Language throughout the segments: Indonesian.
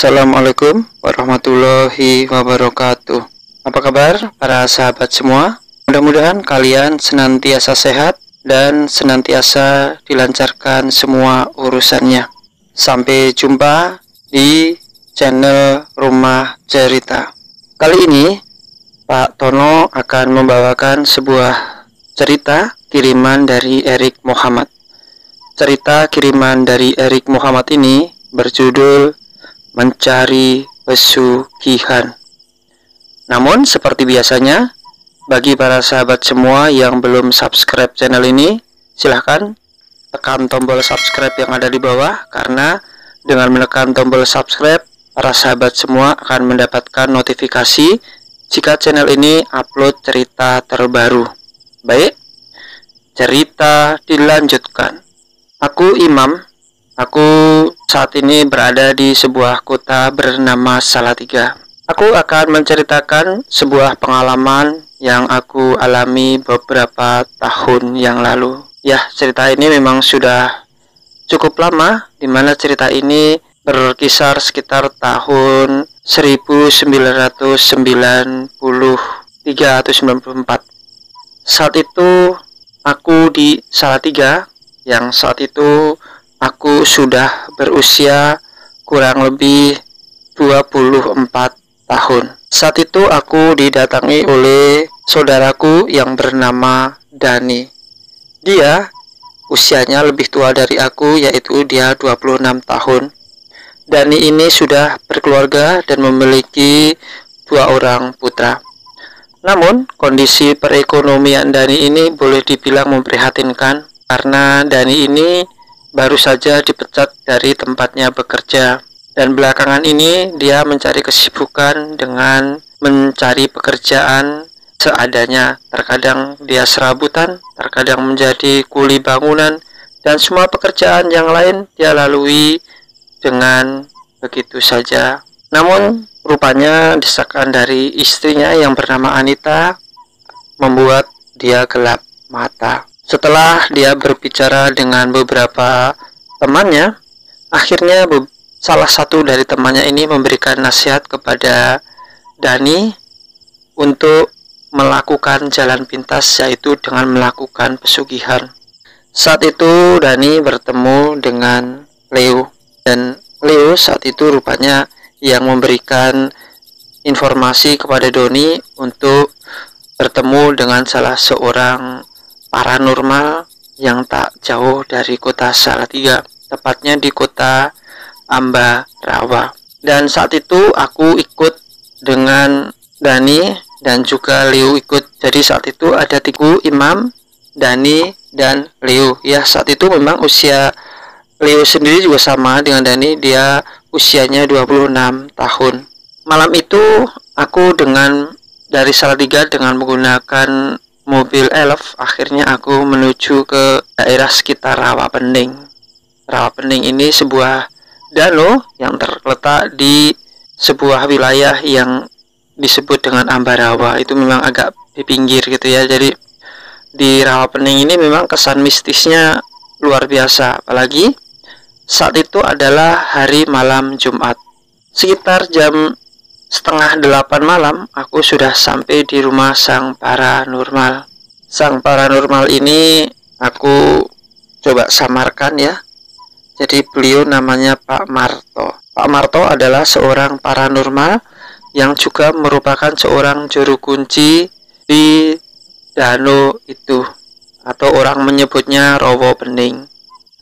Assalamualaikum warahmatullahi wabarakatuh. Apa kabar para sahabat semua? Mudah-mudahan kalian senantiasa sehat dan senantiasa dilancarkan semua urusannya. Sampai jumpa di channel Rumah Cerita. Kali ini Pak Tono akan membawakan sebuah cerita kiriman dari Erik Muhammad. Cerita kiriman dari Erik Muhammad ini berjudul Mencari Pesugihan. Namun seperti biasanya, bagi para sahabat semua yang belum subscribe channel ini, silahkan tekan tombol subscribe yang ada di bawah, karena dengan menekan tombol subscribe, para sahabat semua akan mendapatkan notifikasi jika channel ini upload cerita terbaru. Baik, cerita dilanjutkan. Aku Imam. Aku saat ini berada di sebuah kota bernama Salatiga. Aku akan menceritakan sebuah pengalaman yang aku alami beberapa tahun yang lalu. Ya, cerita ini memang sudah cukup lama, di mana cerita ini berkisar sekitar tahun 1993 atau 94. Saat itu aku di Salatiga, yang saat itu aku sudah berusia kurang lebih 24 tahun. Saat itu aku didatangi oleh saudaraku yang bernama Dani. Dia usianya lebih tua dari aku, yaitu dia 26 tahun. Dani ini sudah berkeluarga dan memiliki 2 orang putra. Namun kondisi perekonomian Dani ini boleh dibilang memprihatinkan, karena Dani ini baru saja dipecat dari tempatnya bekerja, dan belakangan ini dia mencari kesibukan dengan mencari pekerjaan seadanya. Terkadang dia serabutan, terkadang menjadi kuli bangunan, dan semua pekerjaan yang lain dia lalui dengan begitu saja. Namun rupanya desakan dari istrinya yang bernama Anita membuat dia gelap mata. Setelah dia berbicara dengan beberapa temannya, akhirnya salah satu dari temannya ini memberikan nasihat kepada Dani untuk melakukan jalan pintas, yaitu dengan melakukan pesugihan. Saat itu Dani bertemu dengan Leo, dan Leo saat itu rupanya yang memberikan informasi kepada Doni untuk bertemu dengan salah seorang paranormal yang tak jauh dari kota Salatiga, tepatnya di kota Ambarawa. Dan saat itu aku ikut dengan Dani dan juga Leo ikut. Jadi saat itu ada 3, Imam, Dani, dan Leo. Ya, saat itu memang usia Leo sendiri juga sama dengan Dani, dia usianya 26 tahun. Malam itu aku dari Salatiga dengan menggunakan mobil elf, akhirnya aku menuju ke daerah sekitar Rawapening. Rawapening ini sebuah danau yang terletak di sebuah wilayah yang disebut dengan Ambarawa. Itu memang agak di pinggir gitu ya. Jadi di Rawapening ini memang kesan mistisnya luar biasa, apalagi saat itu adalah hari malam Jumat. Sekitar jam 7:30 malam, aku sudah sampai di rumah sang paranormal. Sang paranormal ini aku coba samarkan ya. Jadi beliau namanya Pak Marto. Pak Marto adalah seorang paranormal yang juga merupakan seorang juru kunci di danau itu, atau orang menyebutnya Rawapening.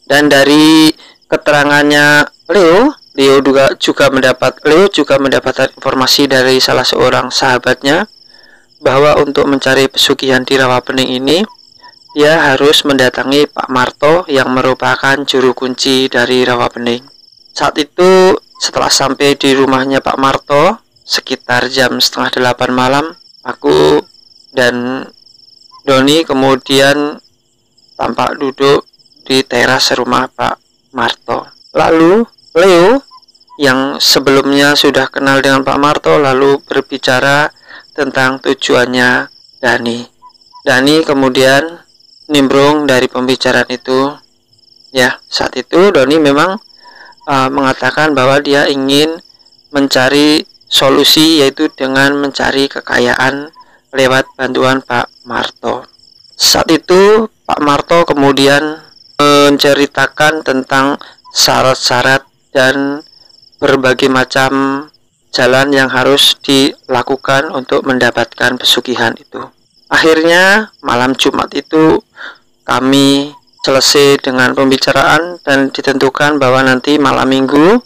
Dan dari keterangannya Leo juga mendapatkan informasi dari salah seorang sahabatnya bahwa untuk mencari pesugihan di Rawapening ini, dia harus mendatangi Pak Marto yang merupakan juru kunci dari Rawapening. Saat itu setelah sampai di rumahnya Pak Marto sekitar jam 7:30 malam, aku dan Doni kemudian tampak duduk di teras rumah Pak Marto. Lalu Leo yang sebelumnya sudah kenal dengan Pak Marto lalu berbicara tentang tujuannya Dani. Dani kemudian nimbrung dari pembicaraan itu. Ya, saat itu Doni memang mengatakan bahwa dia ingin mencari solusi, yaitu dengan mencari kekayaan lewat bantuan Pak Marto. Saat itu Pak Marto kemudian menceritakan tentang syarat-syarat dan berbagai macam jalan yang harus dilakukan untuk mendapatkan pesugihan itu. Akhirnya malam Jumat itu kami selesai dengan pembicaraan dan ditentukan bahwa nanti malam Minggu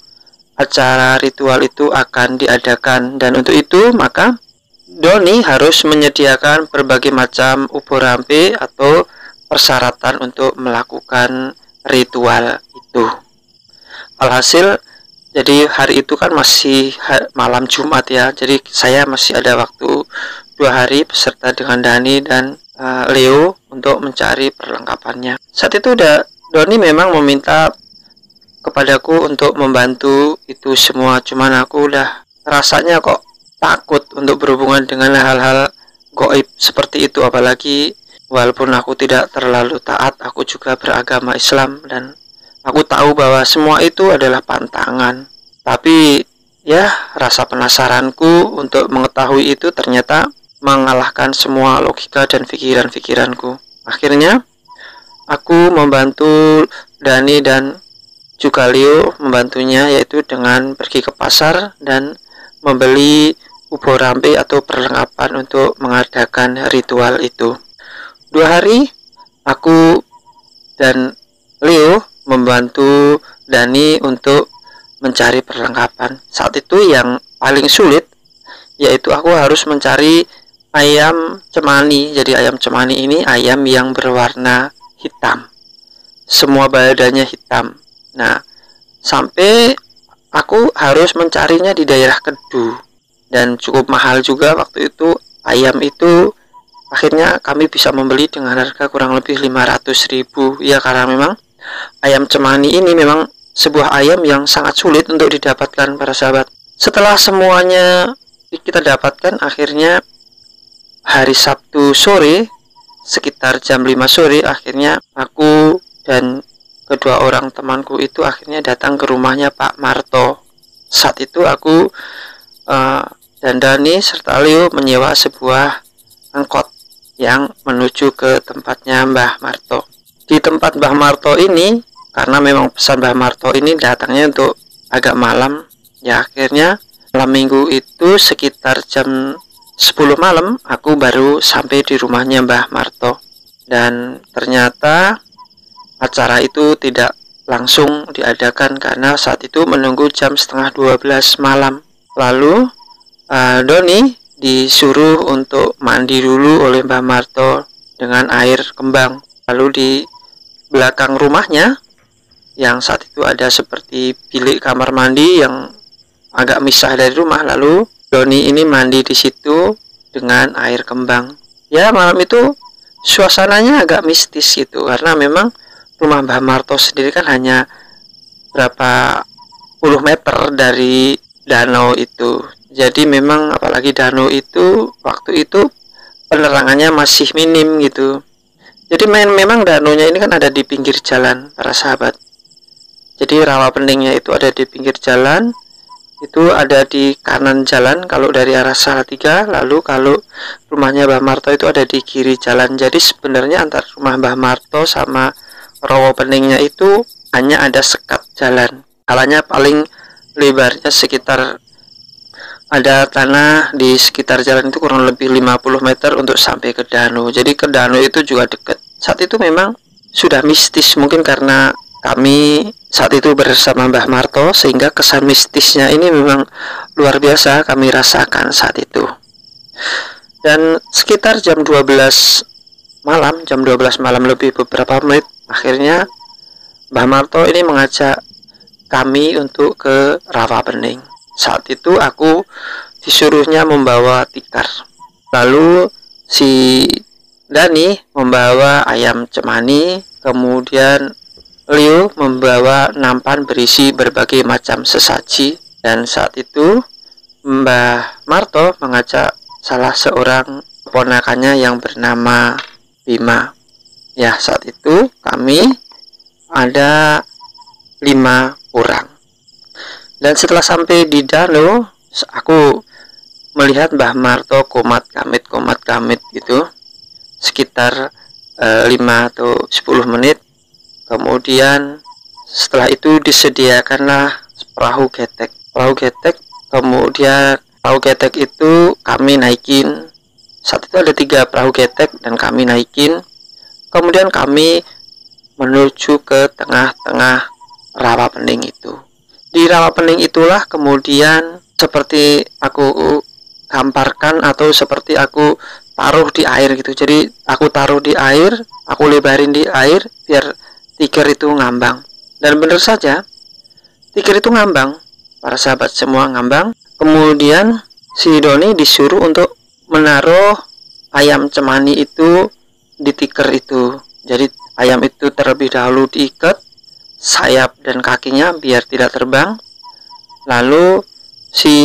acara ritual itu akan diadakan, dan untuk itu maka Doni harus menyediakan berbagai macam uborampe atau persyaratan untuk melakukan ritual itu. Alhasil, jadi hari itu kan masih malam Jumat ya, jadi saya masih ada waktu 2 hari beserta dengan Dani dan Leo untuk mencari perlengkapannya. Saat itu Doni memang meminta kepadaku untuk membantu itu semua, cuman aku udah rasanya kok takut untuk berhubungan dengan hal-hal gaib seperti itu, apalagi walaupun aku tidak terlalu taat, aku juga beragama Islam dan aku tahu bahwa semua itu adalah pantangan. Tapi ya, rasa penasaranku untuk mengetahui itu ternyata mengalahkan semua logika dan pikiran-pikiranku. Akhirnya aku membantu Dani dan juga Leo membantunya, yaitu dengan pergi ke pasar dan membeli uborampe atau perlengkapan untuk mengadakan ritual itu. 2 hari aku dan Leo membantu Dani untuk mencari perlengkapan. Saat itu yang paling sulit yaitu aku harus mencari ayam cemani. Jadi ayam cemani ini ayam yang berwarna hitam, semua badannya hitam. Nah, sampai aku harus mencarinya di daerah Kedu dan cukup mahal juga waktu itu. Ayam itu akhirnya kami bisa membeli dengan harga kurang lebih 500.000 ya, karena memang ayam cemani ini memang sebuah ayam yang sangat sulit untuk didapatkan para sahabat. Setelah semuanya kita dapatkan, akhirnya hari Sabtu sore sekitar jam 5 sore akhirnya aku dan kedua orang temanku itu akhirnya datang ke rumahnya Pak Marto. Saat itu aku dan Dani serta Leo menyewa sebuah angkot yang menuju ke tempatnya Mbah Marto. Di tempat Mbah Marto ini, karena memang pesan Mbah Marto ini datangnya untuk agak malam, ya akhirnya malam Minggu itu sekitar jam 10 malam aku baru sampai di rumahnya Mbah Marto. Dan ternyata acara itu tidak langsung diadakan karena saat itu menunggu jam setengah 12 malam. Lalu Doni disuruh untuk mandi dulu oleh Mbah Marto dengan air kembang. Lalu di belakang rumahnya yang saat itu ada seperti bilik kamar mandi yang agak misah dari rumah, lalu Doni ini mandi di situ dengan air kembang. Ya, malam itu suasananya agak mistis gitu karena memang rumah Mbah Marto sendiri kan hanya berapa puluh meter dari danau itu. Jadi memang apalagi danau itu waktu itu penerangannya masih minim gitu. Jadi memang danaunya ini kan ada di pinggir jalan para sahabat. Jadi rawa peningnya itu ada di pinggir jalan, itu ada di kanan jalan kalau dari arah Salatiga. Lalu kalau rumahnya Mbah Marto itu ada di kiri jalan. Jadi sebenarnya antara rumah Mbah Marto sama rawa peningnya itu hanya ada sekat jalan. Kalanya paling lebarnya sekitar, ada tanah di sekitar jalan itu kurang lebih 50 meter untuk sampai ke danau. Jadi ke danau itu juga dekat. Saat itu memang sudah mistis, mungkin karena kami saat itu bersama Mbah Marto sehingga kesan mistisnya ini memang luar biasa kami rasakan saat itu. Dan sekitar jam 12 malam, jam 12 malam lebih beberapa menit, akhirnya Mbah Marto ini mengajak kami untuk ke rawa bening. Saat itu aku disuruhnya membawa tikar, lalu si Dani membawa ayam cemani, kemudian Leo membawa nampan berisi berbagai macam sesaji. Dan saat itu Mbah Marto mengajak salah seorang keponakannya yang bernama Bima. Ya, saat itu kami ada 5 orang. Dan setelah sampai di danau, aku melihat Mbah Marto komat kamit gitu sekitar 5 atau 10 menit. Kemudian setelah itu disediakanlah perahu getek. Kemudian perahu getek itu kami naikin. Saat itu ada 3 perahu getek dan kami naikin. Kemudian kami menuju ke tengah-tengah rawa pening itu. Di rawa pening itulah kemudian seperti aku gamparkan atau seperti aku taruh di air gitu. Jadi aku taruh di air, aku lebarin di air biar tiker itu ngambang. Dan benar saja, tiker itu ngambang. Para sahabat semua ngambang. Kemudian si Doni disuruh untuk menaruh ayam cemani itu di tiker itu. Jadi ayam itu terlebih dahulu diikat sayap dan kakinya biar tidak terbang. Lalu si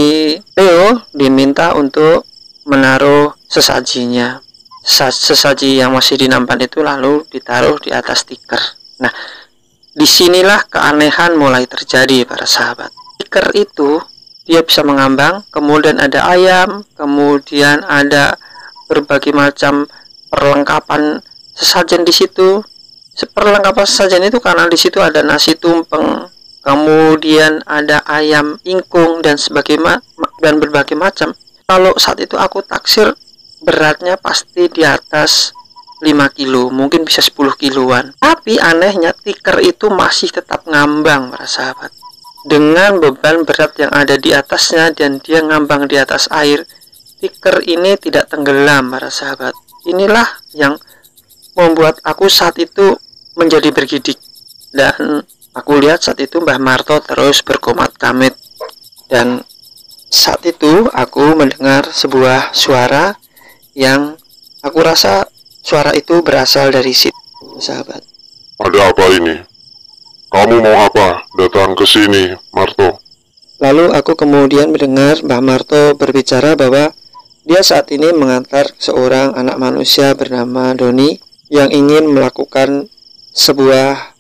Theo diminta untuk menaruh sesajinya. Sesaji yang masih di nampan itu lalu ditaruh di atas tiker. Nah, disinilah keanehan mulai terjadi para sahabat. Tiker itu dia bisa mengambang, kemudian ada ayam, kemudian ada berbagai macam perlengkapan sesajen di situ. Perlengkapan sesajen itu karena di situ ada nasi tumpeng, kemudian ada ayam ingkung dan berbagai macam. Kalau saat itu aku taksir beratnya pasti di atas 5 kilo, mungkin bisa 10 kiloan. Tapi anehnya tiker itu masih tetap ngambang para sahabat. Dengan beban berat yang ada di atasnya dan dia ngambang di atas air, tiker ini tidak tenggelam para sahabat. Inilah yang membuat aku saat itu menjadi bergidik. Dan aku lihat saat itu Mbah Marto terus berkomat kamit. Dan saat itu aku mendengar sebuah suara yang aku rasa suara itu berasal dari situ, sahabat. Ada apa ini? Kamu mau apa? Datang ke sini, Marto. Lalu aku kemudian mendengar Mbah Marto berbicara bahwa dia saat ini mengantar seorang anak manusia bernama Doni yang ingin melakukan sebuah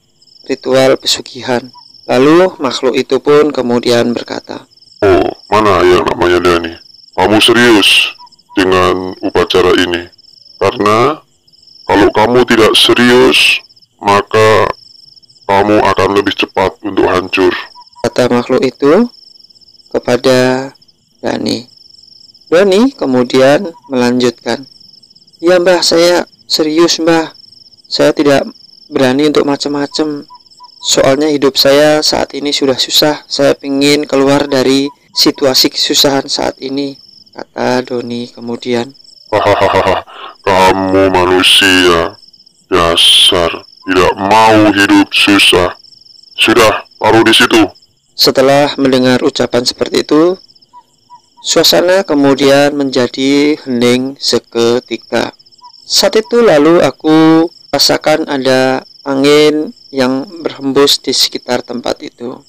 ritual pesugihan. Lalu makhluk itu pun kemudian berkata, "Oh, mana yang namanya Dani? Kamu serius dengan upacara ini? Karena kalau kamu tidak serius, maka kamu akan lebih cepat untuk hancur," kata makhluk itu kepada Dani. Dani kemudian melanjutkan, "Ya Mbah, saya serius Mbah. Saya tidak berani untuk macam-macam. Soalnya hidup saya saat ini sudah susah. Saya ingin keluar dari situasi kesusahan saat ini," kata Doni kemudian. "Hahaha, kamu manusia dasar tidak mau hidup susah. Sudah, taruh di situ." Setelah mendengar ucapan seperti itu, suasana kemudian menjadi hening seketika. Saat itu lalu aku rasakan ada angin yang berhembus di sekitar tempat itu.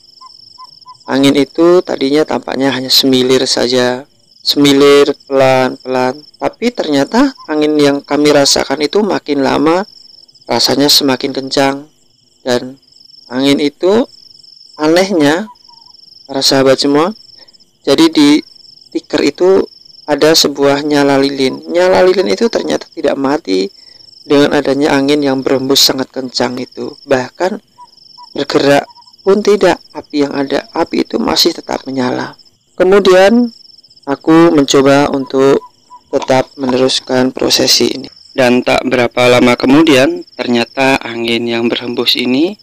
Angin itu tadinya tampaknya hanya semilir saja, semilir pelan-pelan, tapi ternyata angin yang kami rasakan itu makin lama rasanya semakin kencang. Dan angin itu anehnya para sahabat semua, jadi di tiker itu ada sebuah nyala lilin. Nyala lilin itu ternyata tidak mati dengan adanya angin yang berembus sangat kencang itu. Bahkan bergerak pun tidak, api yang ada, api itu masih tetap menyala. Kemudian aku mencoba untuk tetap meneruskan prosesi ini. Dan tak berapa lama kemudian ternyata angin yang berhembus ini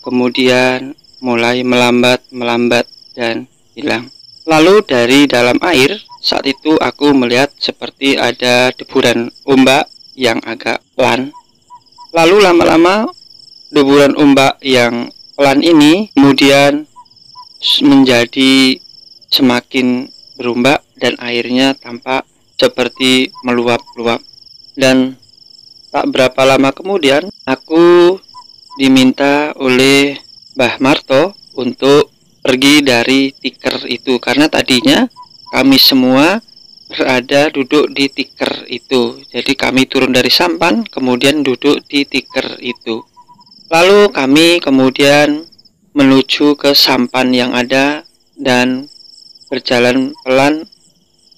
kemudian mulai melambat dan hilang. Lalu dari dalam air saat itu aku melihat seperti ada deburan ombak yang agak pelan. Lalu lama-lama deburan ombak yang pelan ini kemudian menjadi semakin berombak dan airnya tampak seperti meluap-luap. Dan tak berapa lama kemudian aku diminta oleh Mbah Marto untuk pergi dari tiker itu, karena tadinya kami semua berada duduk di tiker itu. Jadi kami turun dari sampan kemudian duduk di tiker itu. Lalu kami kemudian menuju ke sampan yang ada dan berjalan pelan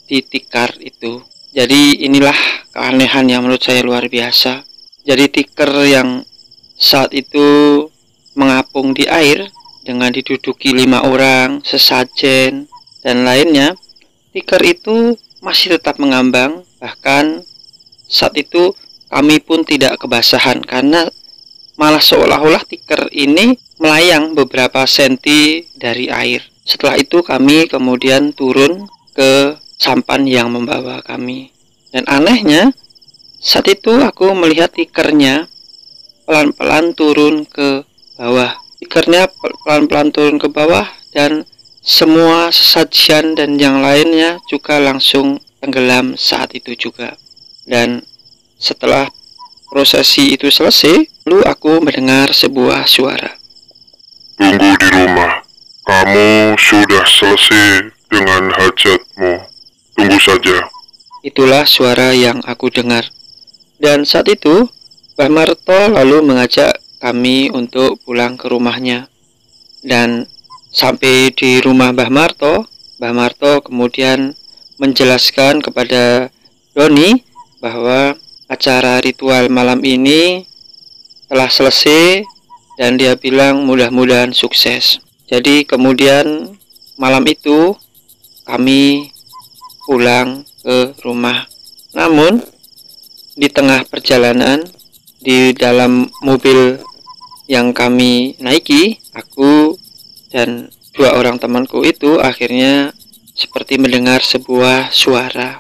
di tikar itu. Jadi inilah keanehan yang menurut saya luar biasa. Jadi tikar yang saat itu mengapung di air dengan diduduki 5 orang, sesajen dan lainnya, tikar itu masih tetap mengambang. Bahkan saat itu kami pun tidak kebasahan karena malah seolah-olah tikar ini melayang beberapa senti dari air. Setelah itu kami kemudian turun ke sampan yang membawa kami. Dan anehnya, saat itu aku melihat tikernya pelan-pelan turun ke bawah. Tikernya pelan-pelan turun ke bawah dan semua sesajian dan yang lainnya juga langsung tenggelam saat itu juga. Dan setelah prosesi itu selesai, lalu aku mendengar sebuah suara. Tunggu di rumah. Kamu sudah selesai dengan hajatmu. Tunggu saja. Itulah suara yang aku dengar. Dan saat itu, Mbah Marto lalu mengajak kami untuk pulang ke rumahnya. Dan sampai di rumah Mbah Marto kemudian menjelaskan kepada Doni bahwa acara ritual malam ini telah selesai dan dia bilang mudah-mudahan sukses. Jadi kemudian malam itu kami pulang ke rumah. Namun di tengah perjalanan di dalam mobil yang kami naiki, aku dan 2 orang temanku itu akhirnya seperti mendengar sebuah suara.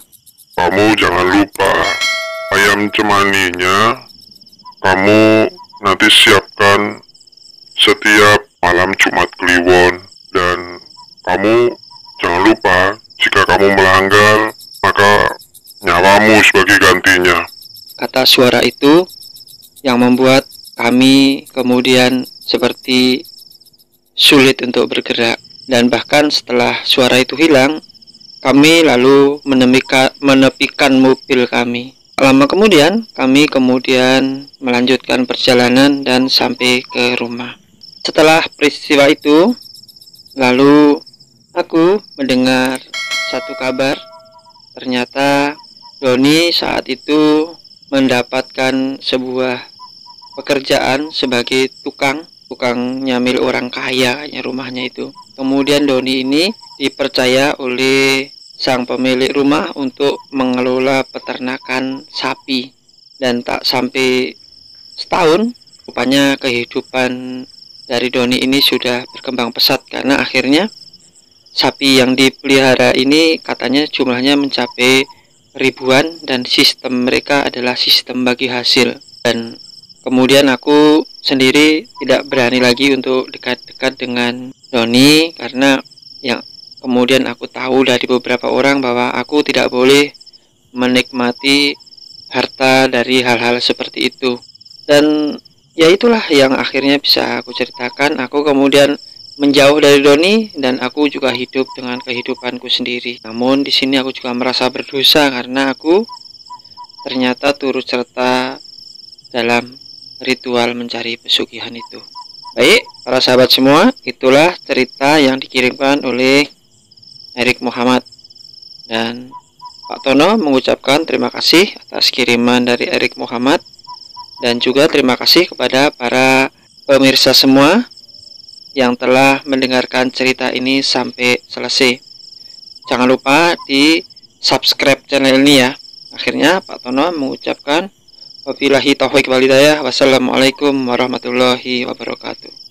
Kamu jangan lupa ayam cemaninya. Kamu nanti siapkan setiap malam Jumat Kliwon. Dan kamu jangan lupa, jika kamu melanggar, maka nyawamu sebagai gantinya. Kata suara itu yang membuat kami kemudian seperti sulit untuk bergerak. Dan bahkan setelah suara itu hilang, kami lalu menepikan mobil kami. Lama kemudian, kami kemudian melanjutkan perjalanan dan sampai ke rumah. Setelah peristiwa itu, lalu aku mendengar satu kabar. Ternyata Doni saat itu mendapatkan sebuah pekerjaan sebagai tukang nyamil orang kaya kayaknya rumahnya itu. Kemudian Doni ini dipercaya oleh sang pemilik rumah untuk mengelola peternakan sapi. Dan tak sampai setahun, rupanya kehidupan dari Doni ini sudah berkembang pesat karena akhirnya sapi yang dipelihara ini katanya jumlahnya mencapai ribuan dan sistem mereka adalah sistem bagi hasil. Dan kemudian aku sendiri tidak berani lagi untuk dekat-dekat dengan Doni karena yang kemudian aku tahu dari beberapa orang bahwa aku tidak boleh menikmati harta dari hal-hal seperti itu. Dan ya itulah yang akhirnya bisa aku ceritakan. Aku kemudian menjauh dari Doni dan aku juga hidup dengan kehidupanku sendiri. Namun di sini aku juga merasa berdosa karena aku ternyata turut serta dalam ritual mencari pesugihan itu. Baik, para sahabat semua, itulah cerita yang dikirimkan oleh Erik Muhammad. Dan Pak Tono mengucapkan terima kasih atas kiriman dari Erik Muhammad. Dan juga terima kasih kepada para pemirsa semua yang telah mendengarkan cerita ini sampai selesai. Jangan lupa di subscribe channel ini ya. Akhirnya Pak Tono mengucapkan wabillahi taufiq wal hidayah. Wassalamualaikum warahmatullahi wabarakatuh.